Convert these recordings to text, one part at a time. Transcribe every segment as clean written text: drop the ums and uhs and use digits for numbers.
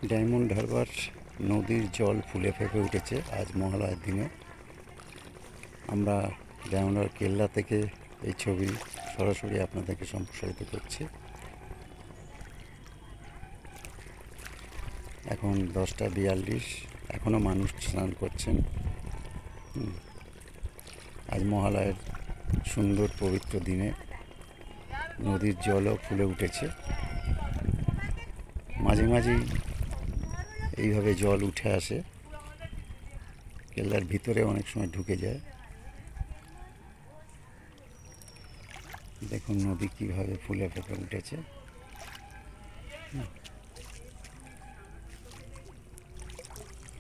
Diamond Harbour নদীর জল ফুলে ফেঁপে উঠেছে আজ মহালয়ার দিনে। আমরা ডায়মন্ড হারবার কেল্লা থেকে এই ছবি সরাসরি আপনাদেরকে সম্প্রসারিত করছি। এখন 10টা 42, এখনও মানুষ স্নান করছেন। আজ মহালয়ের সুন্দর পবিত্র দিনে নদীর জলও ফুলে উঠেছে। মাঝে মাঝেই এইভাবে জল উঠে আসে, কেল্লার ভিতরে অনেক সময় ঢুকে যায়। দেখুন নদী কিভাবে ফুলে ফেঁপে উঠেছে।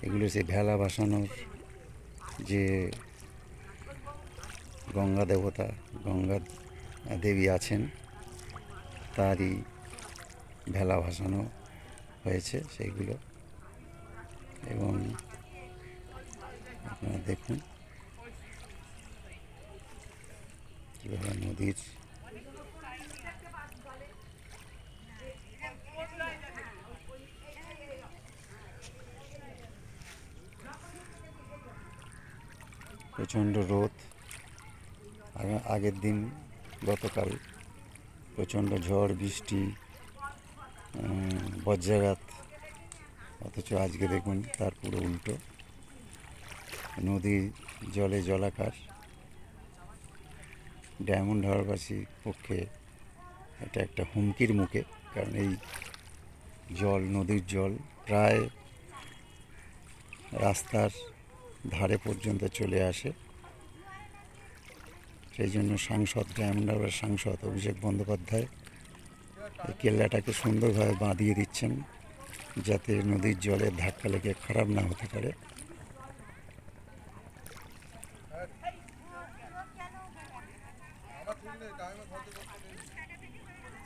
এগুলো সে ভেলা ভাসানোর যে গঙ্গা দেবতা, গঙ্গা দেবী আছেন, তারই ভেলা ভাসানো হয়েছে সেইগুলো। এবং আপনারা দেখুন কীভাবে নদীর প্রচণ্ড রোদ। আগের দিন গতকাল প্রচণ্ড ঝড় বৃষ্টি, বজ্রাঘাত, অথচ আজকে দেখুন তার পুরো উল্টো। নদীর জলে জলাকার। ডায়মন্ড হারবারবাসীর পক্ষে এটা একটা হুমকির মুখে, কারণ এই জল, নদীর জল প্রায় রাস্তার ধারে পর্যন্ত চলে আসে। সেই জন্য ডায়মন্ড হারবার সাংসদ অভিষেক বন্দ্যোপাধ্যায় এই কেল্লাটাকে সুন্দরভাবে বাঁধিয়ে দিচ্ছেন, যাতে নদীর জলের ধাক্কা লেগে খারাপ না হতে পারে।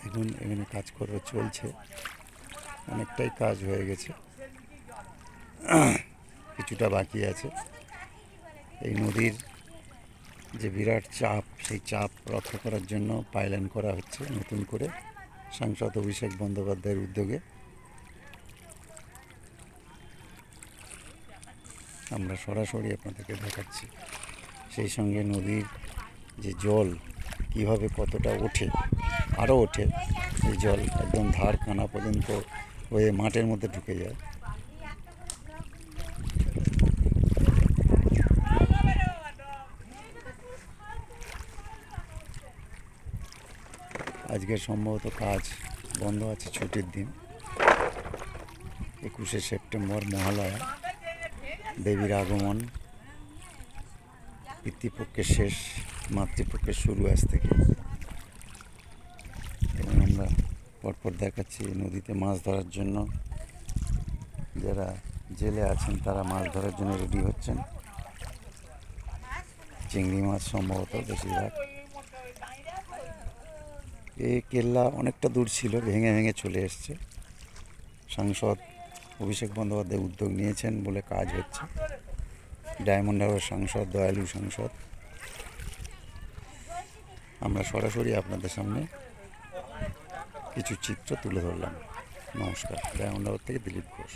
এখন এখানে কাজ করে চলছে, অনেকটাই কাজ হয়ে গেছে, কিছুটা বাকি আছে। এই নদীর যে বিরাট চাপ, সেই চাপ রক্ষা করার জন্য পাইলাইন করা হচ্ছে নতুন করে সাংসদ অভিষেক বন্দ্যোপাধ্যায়ের উদ্যোগে। আমরা সরাসরি আপনাদেরকে দেখাচ্ছি। সেই সঙ্গে নদীর যে জল কীভাবে কতটা ওঠে, আরও ওঠে, এই জল একদম ধার কানা পর্যন্ত হয়ে মাঠের মধ্যে ঢুকে যায়। আজকের সম্ভবত কাজ বন্ধ আছে, ছুটির দিন। 21শে সেপ্টেম্বর মহালয়া, দেবীর আগমন, পিতৃপক্ষের শেষ, মাতৃপক্ষের শুরু আজ থেকে। এবং আমরা পরপর দেখাচ্ছি নদীতে মাছ ধরার জন্য যারা জেলে আছেন তারা মাছ ধরার জন্য রেডি হচ্ছেন। চিংড়ি মাছ সম্ভবত বেশিরভাগ। এই কেল্লা অনেকটা দূর ছিল, ভেঙে ভেঙে চলে এসছে। সাংসদ অভিষেক বন্দ্যোপাধ্যায় উদ্যোগ নিয়েছেন বলে কাজ হচ্ছে। ডায়মন্ড হারবার সাংসদ, দয়ালু সাংসদ। আমরা সরাসরি আপনাদের সামনে কিছু চিত্র তুলে ধরলাম। নমস্কার, ডায়মন্ড হারবার থেকে দিলীপ ঘোষ।